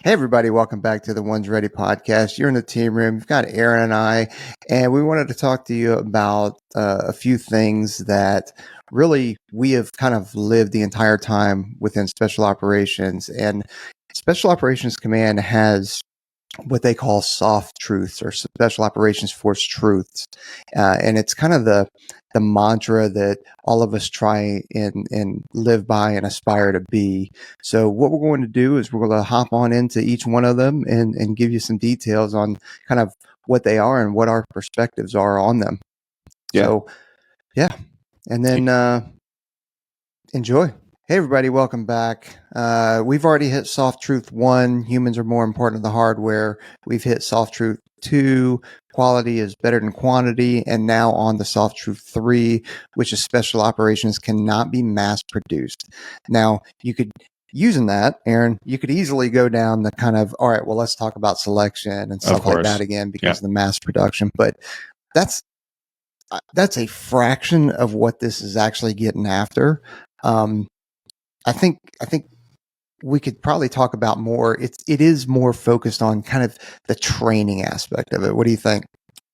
Hey, everybody, welcome back to the One's Ready podcast. You're in the team room. You've got Aaron and I, and we wanted to talk to you about a few things that really we have kind of lived the entire time within Special Operations. And Special Operations Command has what they call SOF Truths or Special Operations Force Truths. And it's kind of the mantra that all of us try and live by and aspire to be. So what we're going to do is we're going to hop on into each one of them and give you some details on kind of what they are and what our perspectives are on them. Yeah. So, yeah. And then enjoy. Hey, everybody, welcome back. We've already hit Soft Truth 1, humans are more important than the hardware. We've hit Soft Truth 2, quality is better than quantity. And now on to Soft Truth 3, which is special operations cannot be mass produced. Now, you could, using that, Aaron, you could easily go down the kind of, all right, well, let's talk about selection and stuff like that again because of the mass production. But that's a fraction of what this is actually getting after. I think we could probably talk about more. It is more focused on kind of the training aspect of it. What do you think?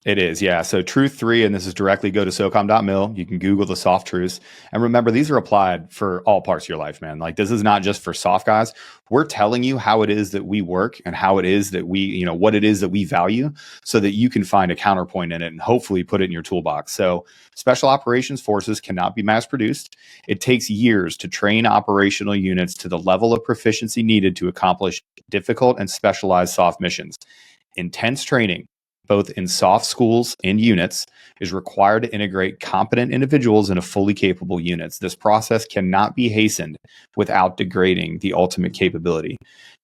It is, yeah. So Truth 3, and this is directly go to SOCOM.mil. You can Google the soft truths. And remember, these are applied for all parts of your life, man. Like, this is not just for soft guys. We're telling you how it is that we work and how it is that we, what it is that we value so that you can find a counterpoint in it and hopefully put it in your toolbox. So special operations forces cannot be mass produced. It takes years to train operational units to the level of proficiency needed to accomplish difficult and specialized soft missions. Intense training, both in soft schools and units, is required to integrate competent individuals into fully capable units. This process cannot be hastened without degrading the ultimate capability.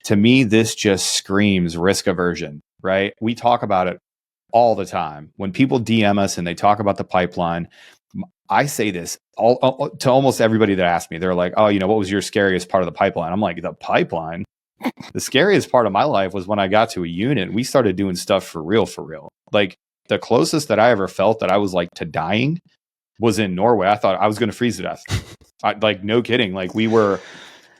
To me, this just screams risk aversion, right? We talk about it all the time. When people DM us and they talk about the pipeline, I say this to almost everybody that asks me. They're like, oh, what was your scariest part of the pipeline? I'm like, the pipeline? The scariest part of my life was when I got to a unit and we started doing stuff for real. Like, the closest that I ever felt that I was like to dying was in Norway. I thought I was going to freeze to death. Like, no kidding. Like, we were,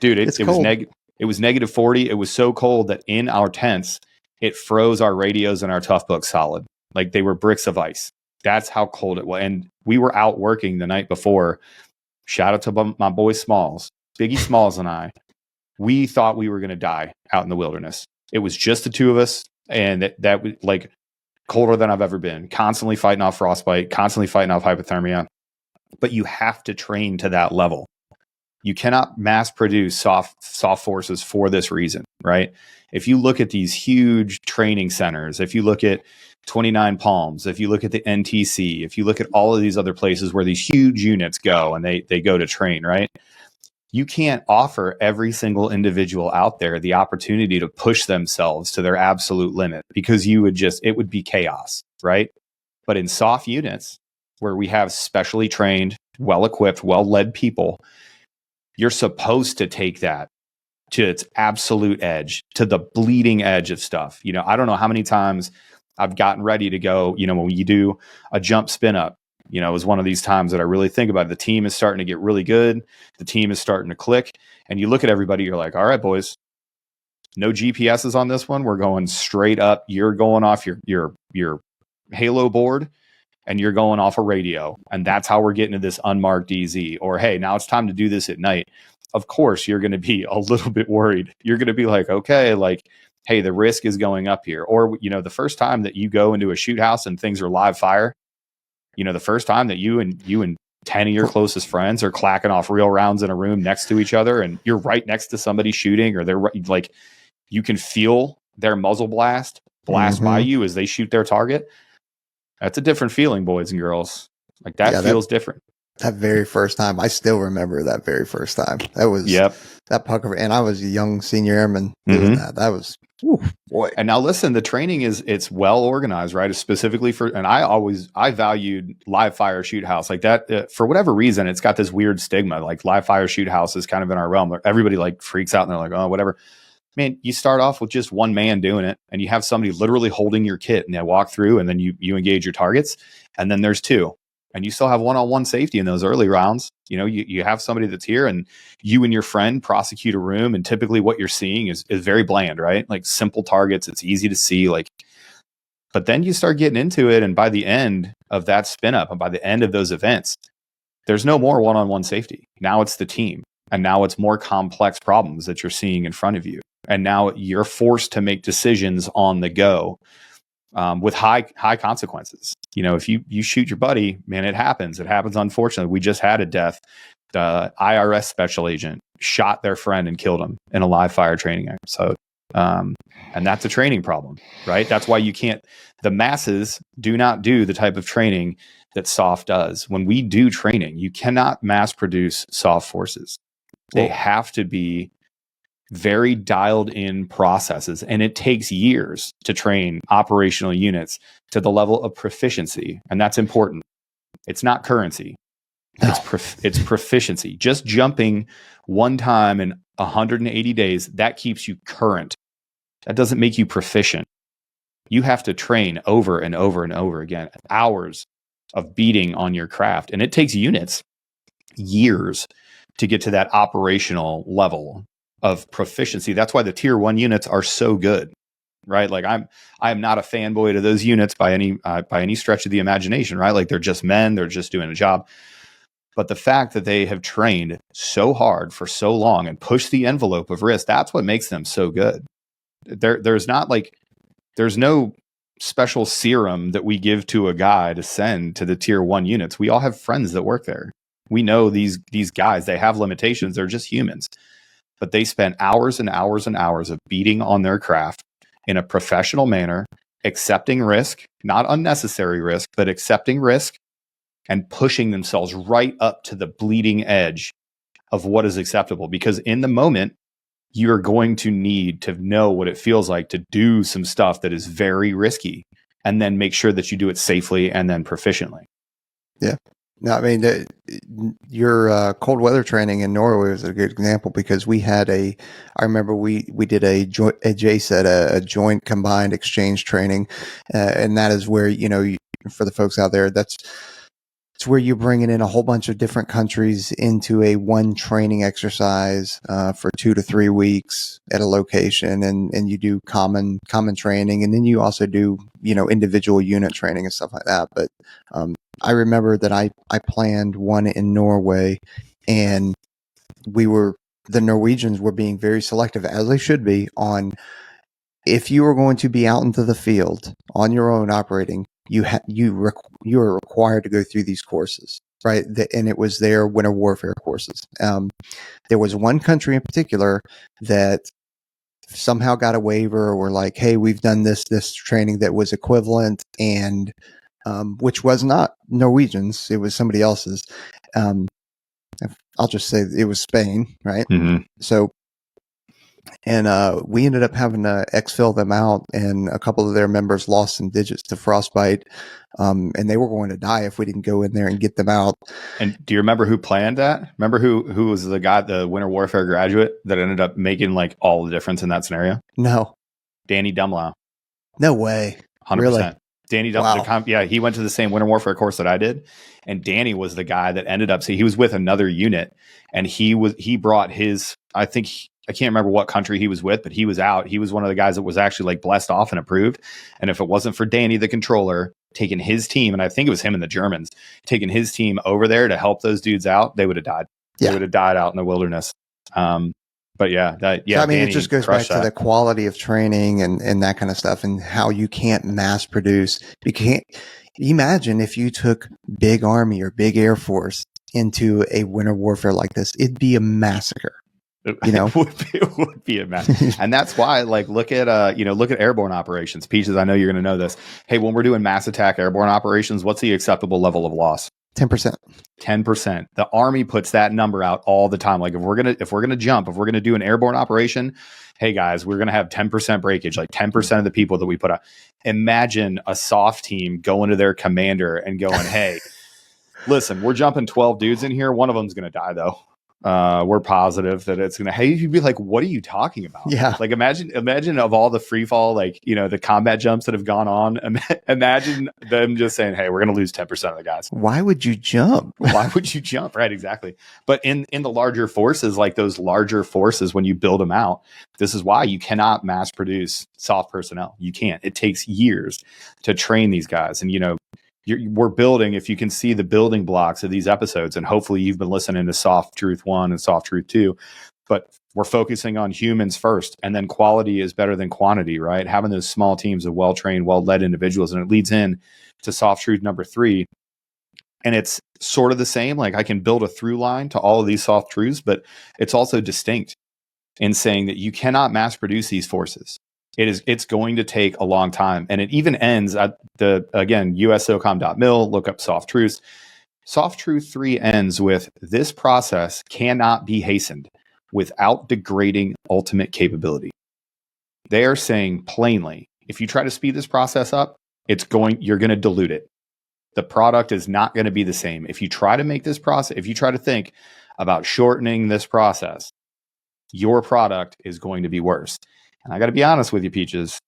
dude, it was negative 40. It was so cold that in our tents, it froze our radios and our tough books solid. Like, they were bricks of ice. That's how cold it was. And we were out working the night before. Shout out to my boy Smalls, Biggie Smalls and I. We thought we were going to die out in the wilderness. It was just the two of us, and that was like colder than I've ever been, constantly fighting off frostbite, constantly fighting off hypothermia. But you have to train to that level. You cannot mass produce soft forces for this reason, right? If you look at these huge training centers, if you look at 29 Palms, if you look at the NTC, if you look at all of these other places where these huge units go and they go to train, right? You can't offer every single individual out there the opportunity to push themselves to their absolute limit because it would be chaos, right? But in soft units where we have specially trained, well-equipped, well-led people, you're supposed to take that to its absolute edge, to the bleeding edge of stuff. I don't know how many times I've gotten ready to go, when you do a jump spin up, it was one of these times that I really think about it. The team is starting to get really good. The team is starting to click. And you look at everybody, you're like, all right, boys, no GPSs on this one. We're going straight up. You're going off your Halo board and you're going off a radio. And that's how we're getting to this unmarked DZ. Or, hey, now it's time to do this at night. Of course, you're going to be a little bit worried. You're going to be like, okay, like, hey, the risk is going up here. Or, the first time that you go into a shoot house and things are live fire, the first time that you and 10 of your closest friends are clacking off real rounds in a room next to each other and you're right next to somebody shooting, or they're like, you can feel their muzzle blast by you as they shoot their target. That's a different feeling, boys and girls. Like, that feels different. That very first time, I still remember that very first time. That was that pucker, and I was a young senior airman doing that. That was, boy. And now listen, the training it's well organized, right? It's specifically and I valued live fire shoot house like that. For whatever reason, it's got this weird stigma. Like, live fire shoot house is kind of in our realm. Everybody like freaks out and they're like, oh, whatever. Man, you start off with just one man doing it, and you have somebody literally holding your kit, and they walk through, and then you engage your targets, and then there's two. and you still have one-on-one safety in those early rounds. You have somebody that's here, and you and your friend prosecute a room, and typically what you're seeing is very bland, right? Like simple targets. It's easy to see, but then you start getting into it, and by the end of that spin up and by the end of those events, there's no more one-on-one safety. Now it's the team, and now it's more complex problems that you're seeing in front of you. And now you're forced to make decisions on the go with high consequences. If you shoot your buddy, man, it happens. It happens, unfortunately. We just had a death. The IRS special agent shot their friend and killed him in a live fire training episode. And that's a training problem, right? That's why the masses do not do the type of training that SOF does. When we do training, you cannot mass produce SOF forces. They have to be very dialed in processes, and it takes years to train operational units to the level of proficiency. And that's important. It's not currency. It's proficiency. Just jumping one time in 180 days, that keeps you current. That doesn't make you proficient. You have to train over and over and over again, hours of beating on your craft. And it takes units, years, to get to that operational level of proficiency. That's why the tier 1 units are so good, right? Like I am not a fanboy to those units by any stretch of the imagination, right? Like they're just men, they're just doing a job. But the fact that they have trained so hard for so long and pushed the envelope of risk, that's what makes them so good. There's no special serum that we give to a guy to send to the tier 1 units. We all have friends that work there. We know these guys, they have limitations. They're just humans. But they spend hours and hours and hours of beating on their craft in a professional manner, accepting risk, not unnecessary risk, but accepting risk and pushing themselves right up to the bleeding edge of what is acceptable. Because in the moment, you're going to need to know what it feels like to do some stuff that is very risky, and then make sure that you do it safely and then proficiently. Yeah. No, I mean, your cold weather training in Norway was a good example, because I remember we did a JSET, a joint combined exchange training. And that is where, for the folks out there, it's where you're bringing in a whole bunch of different countries into a one training exercise for 2 to 3 weeks at a location, and you do common training, and then you also do individual unit training and stuff like that. But I remember that I planned one in Norway, and the Norwegians were being very selective, as they should be, on if you were going to be out into the field on your own operating. You are required to go through these courses, right? And it was their winter warfare courses. There was one country in particular that somehow got a waiver, or were like, hey, we've done this training that was equivalent, and which was not Norwegians, it was somebody else's. I'll just say it was Spain, right? Mm-hmm. So, and we ended up having to exfil them out, and a couple of their members lost some digits to frostbite, and they were going to die if we didn't go in there and get them out. And do you remember who planned that? Remember who was the guy, the winter warfare graduate that ended up making like all the difference in that scenario? No. Danny Dumlow. No way. 100%. Really? Danny Dumlow. Wow. Yeah, he went to the same winter warfare course that I did, and Danny was the guy that ended up. See, he was with another unit, and he brought his. I can't remember what country he was with, but he was out. He was one of the guys that was actually like blessed off and approved. And if it wasn't for Danny, the controller, taking his team, and I think it was him and the Germans, taking his team over there to help those dudes out, they would have died. Yeah. They would have died out in the wilderness. But yeah, So, I mean, Danny, it just goes back to the quality of training and that kind of stuff, and how you can't mass produce. You can't imagine if you took big Army or big Air Force into a winter warfare like this, it'd be a massacre. It would be a mess. And that's why, like, look at airborne operations. Peaches, I know you're going to know this. Hey, when we're doing mass attack airborne operations, what's the acceptable level of loss? 10%. 10%. The Army puts that number out all the time. Like, if we're gonna do an airborne operation, hey guys, we're gonna have 10% breakage, like 10% of the people that we put out. Imagine a SOF team going to their commander and going, hey, listen, we're jumping 12 dudes in here. One of them's gonna die though. we're positive that it's going to, hey, you'd be like, what are you talking about? Yeah. Like, imagine of all the free fall, like, the combat jumps that have gone on, imagine them just saying, hey, we're going to lose 10% of the guys. Why would you jump? Why would you jump? Right. Exactly. But in the larger forces, like those larger forces, when you build them out, this is why you cannot mass produce soft personnel. You can't. It takes years to train these guys. And, we're building, if you can see the building blocks of these episodes, and hopefully you've been listening to Soft Truth 1 and Soft Truth 2, but we're focusing on humans first, and then quality is better than quantity, right? Having those small teams of well-trained, well-led individuals, and it leads in to Soft Truth number 3. And it's sort of the same, like I can build a through line to all of these soft truths, but it's also distinct in saying that you cannot mass produce these forces. It's going to take a long time. And it even ends at again, USSOCOM.mil, look up Soft Truths. Soft Truth 3 ends with, this process cannot be hastened without degrading ultimate capability. They are saying plainly, if you try to speed this process up, you're going to dilute it. The product is not going to be the same. If you try to make this process, if you try to think about shortening this process, your product is going to be worse. And I got to be honest with you, Peaches.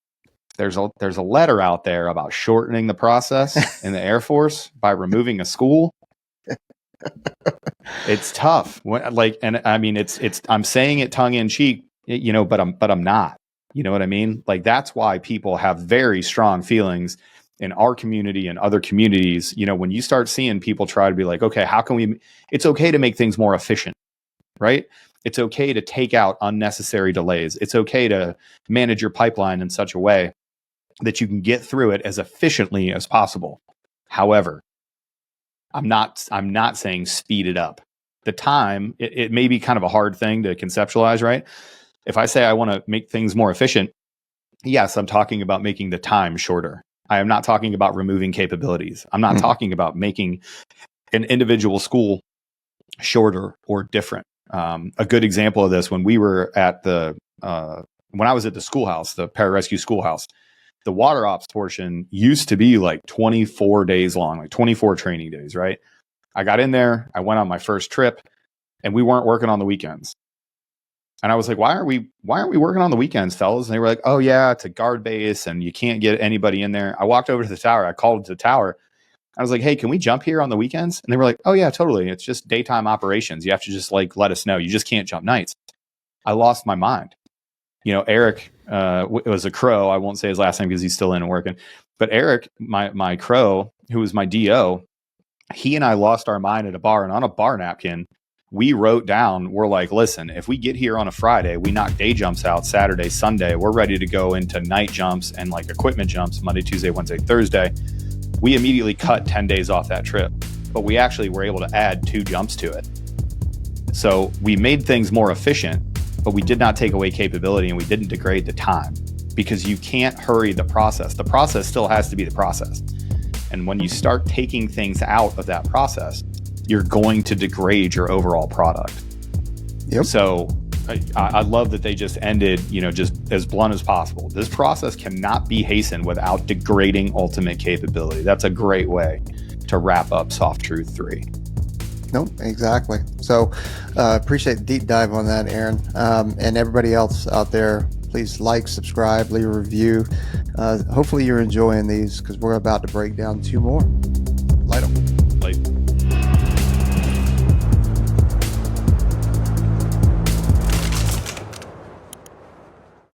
There's a letter out there about shortening the process in the Air Force by removing a school. It's tough. And I mean, I'm saying it tongue in cheek, but I'm not. You know what I mean? Like, that's why people have very strong feelings in our community and other communities. When you start seeing people try to be like, okay, how can it's okay to make things more efficient, right? It's okay to take out unnecessary delays. It's okay to manage your pipeline in such a way that you can get through it as efficiently as possible. However, I'm not saying speed it up. The time, it may be kind of a hard thing to conceptualize, right? If I say I want to make things more efficient, yes, I'm talking about making the time shorter. I am not talking about removing capabilities. I'm not talking about making an individual school shorter or different. A good example of this, when we were at when I was at the schoolhouse, the pararescue schoolhouse, the water ops portion used to be like 24 days long, like 24 training days, right? I got in there, I went on my first trip, and we weren't working on the weekends. And I was like, why aren't we working on the weekends, fellas? And they were like, oh yeah, it's a guard base and you can't get anybody in there. I walked over to the tower, I called to the tower. I was like, hey, can we jump here on the weekends? And they were like, oh yeah, totally. It's just daytime operations. You have to just let us know. You just can't jump nights. I lost my mind. Eric was a crow. I won't say his last name because he's still in and working. But Eric, my crow, who was my DO, he and I lost our mind at a bar. And on a bar napkin, we wrote down, we're like, listen, if we get here on a Friday, we knock day jumps out Saturday, Sunday, we're ready to go into night jumps and like equipment jumps Monday, Tuesday, Wednesday, Thursday. We immediately cut 10 days off that trip, but we actually were able to add 2 jumps to it. So we made things more efficient, but we did not take away capability and we didn't degrade the time, because you can't hurry the process. The process still has to be the process. And when you start taking things out of that process, you're going to degrade your overall product. Yep. So I love that they just ended, just as blunt as possible. This process cannot be hastened without degrading ultimate capability. That's a great way to wrap up Soft Truth 3. Nope, exactly. So appreciate the deep dive on that, Aaron. And everybody else out there, please like, subscribe, leave a review. Hopefully you're enjoying these, because we're about to break down 2 more.